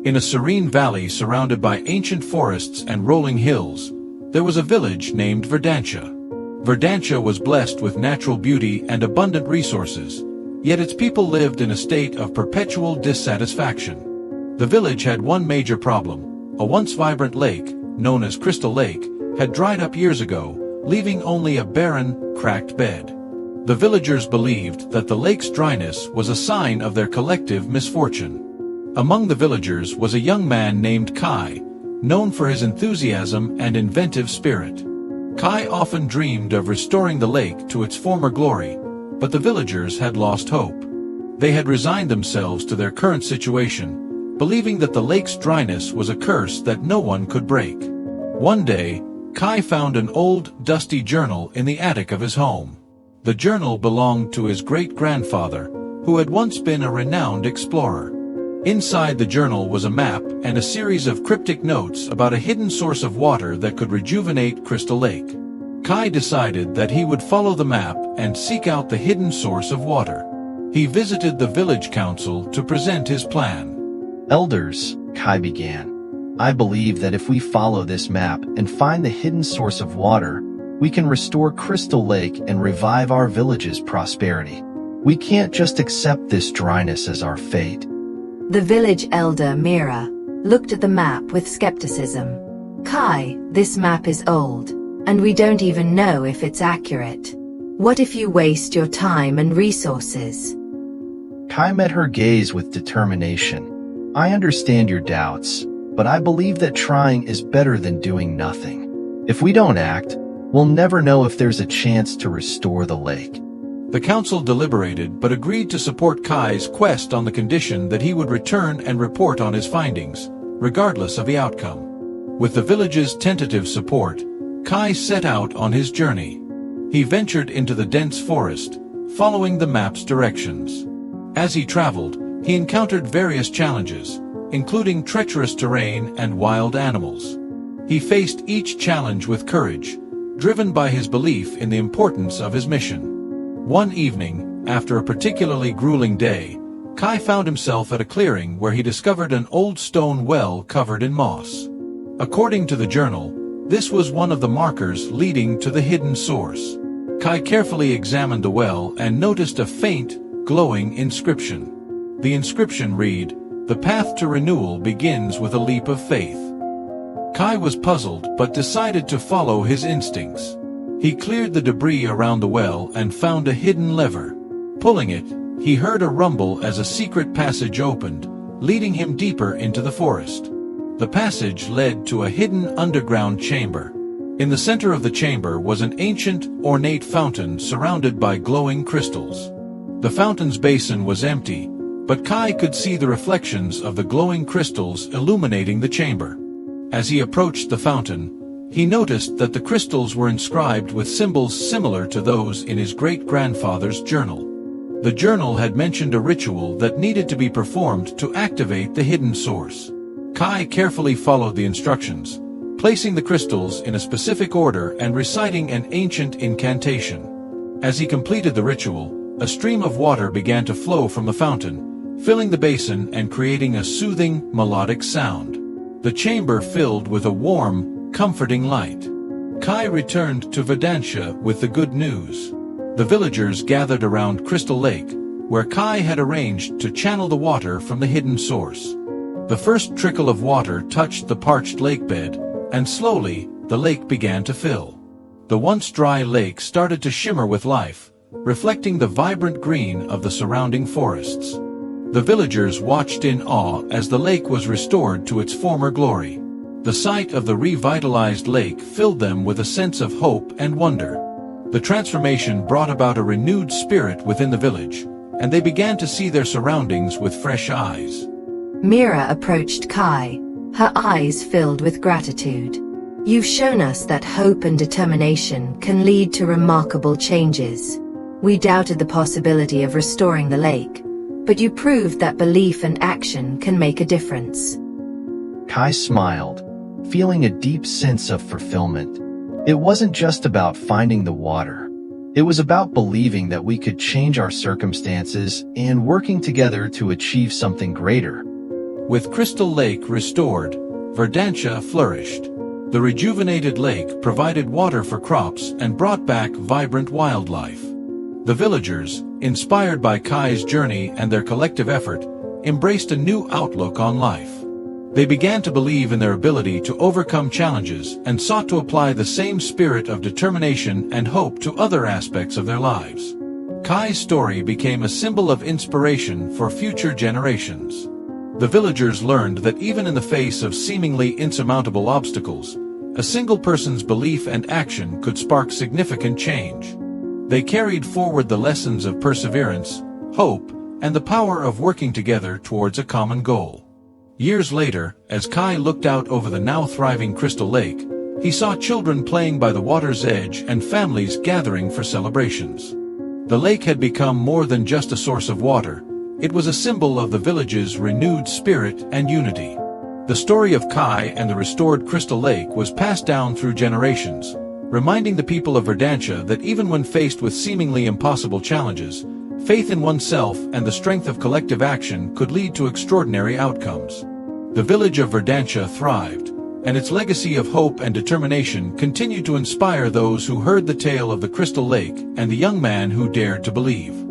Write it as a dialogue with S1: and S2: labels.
S1: In a serene valley surrounded by ancient forests and rolling hills, there was a village named Verdantia. Verdantia was blessed with natural beauty and abundant resources, yet its people lived in a state of perpetual dissatisfaction. The village had one major problem. A once vibrant lake, known as Crystal Lake, had dried up years ago, leaving only a barren, cracked bed. The villagers believed that the lake's dryness was a sign of their collective misfortune. Among the villagers was a young man named Kai, known for his enthusiasm and inventive spirit. Kai often dreamed of restoring the lake to its former glory, but the villagers had lost hope. They had resigned themselves to their current situation, believing that the lake's dryness was a curse that no one could break. One day, Kai found an old, dusty journal in the attic of his home. The journal belonged to his great-grandfather, who had once been a renowned explorer. Inside the journal was a map and a series of cryptic notes about a hidden source of water that could rejuvenate Crystal Lake. Kai decided that he would follow the map and seek out the hidden source of water. He visited the village council to present his plan.
S2: Elders, Kai began, I believe that if we follow this map and find the hidden source of water, we can restore Crystal Lake and revive our village's prosperity. We can't just accept this dryness as our fate.
S3: The village elder, Mira, looked at the map with skepticism. Kai, this map is old, and we don't even know if it's accurate. What if you waste your time and resources?
S2: Kai met her gaze with determination. I understand your doubts, but I believe that trying is better than doing nothing. If we don't act, we'll never know if there's a chance to restore the lake.
S1: The council deliberated but agreed to support Kai's quest on the condition that he would return and report on his findings, regardless of the outcome. With the village's tentative support, Kai set out on his journey. He ventured into the dense forest, following the map's directions. As he traveled, he encountered various challenges, including treacherous terrain and wild animals. He faced each challenge with courage, driven by his belief in the importance of his mission. One evening, after a particularly grueling day, Kai found himself at a clearing where he discovered an old stone well covered in moss. According to the journal, this was one of the markers leading to the hidden source. Kai carefully examined the well and noticed a faint, glowing inscription. The inscription read, "The path to renewal begins with a leap of faith." Kai was puzzled but decided to follow his instincts. He cleared the debris around the well and found a hidden lever. Pulling it, he heard a rumble as a secret passage opened, leading him deeper into the forest. The passage led to a hidden underground chamber. In the center of the chamber was an ancient, ornate fountain surrounded by glowing crystals. The fountain's basin was empty, but Kai could see the reflections of the glowing crystals illuminating the chamber. As he approached the fountain, he noticed that the crystals were inscribed with symbols similar to those in his great-grandfather's journal. The journal had mentioned a ritual that needed to be performed to activate the hidden source. Kai carefully followed the instructions, placing the crystals in a specific order and reciting an ancient incantation. As he completed the ritual, a stream of water began to flow from the fountain, filling the basin and creating a soothing, melodic sound. The chamber filled with a warm, comforting light. Kai returned to Verdantia with the good news. The villagers gathered around Crystal Lake, where Kai had arranged to channel the water from the hidden source. The first trickle of water touched the parched lake bed, and slowly, the lake began to fill. The once dry lake started to shimmer with life, reflecting the vibrant green of the surrounding forests. The villagers watched in awe as the lake was restored to its former glory. The sight of the revitalized lake filled them with a sense of hope and wonder. The transformation brought about a renewed spirit within the village, and they began to see their surroundings with fresh eyes.
S3: Mira approached Kai, her eyes filled with gratitude. You've shown us that hope and determination can lead to remarkable changes. We doubted the possibility of restoring the lake, but you proved that belief and action can make a difference.
S2: Kai smiled, feeling a deep sense of fulfillment. It wasn't just about finding the water. It was about believing that we could change our circumstances and working together to achieve something greater.
S1: With Crystal Lake restored, Verdantia flourished. The rejuvenated lake provided water for crops and brought back vibrant wildlife. The villagers, inspired by Kai's journey and their collective effort, embraced a new outlook on life. They began to believe in their ability to overcome challenges and sought to apply the same spirit of determination and hope to other aspects of their lives. Kai's story became a symbol of inspiration for future generations. The villagers learned that even in the face of seemingly insurmountable obstacles, a single person's belief and action could spark significant change. They carried forward the lessons of perseverance, hope, and the power of working together towards a common goal. Years later, as Kai looked out over the now thriving Crystal Lake, he saw children playing by the water's edge and families gathering for celebrations. The lake had become more than just a source of water. It was a symbol of the village's renewed spirit and unity. The story of Kai and the restored Crystal Lake was passed down through generations, reminding the people of Verdantia that even when faced with seemingly impossible challenges, faith in oneself and the strength of collective action could lead to extraordinary outcomes. The village of Verdantia thrived, and its legacy of hope and determination continued to inspire those who heard the tale of the Crystal Lake and the young man who dared to believe.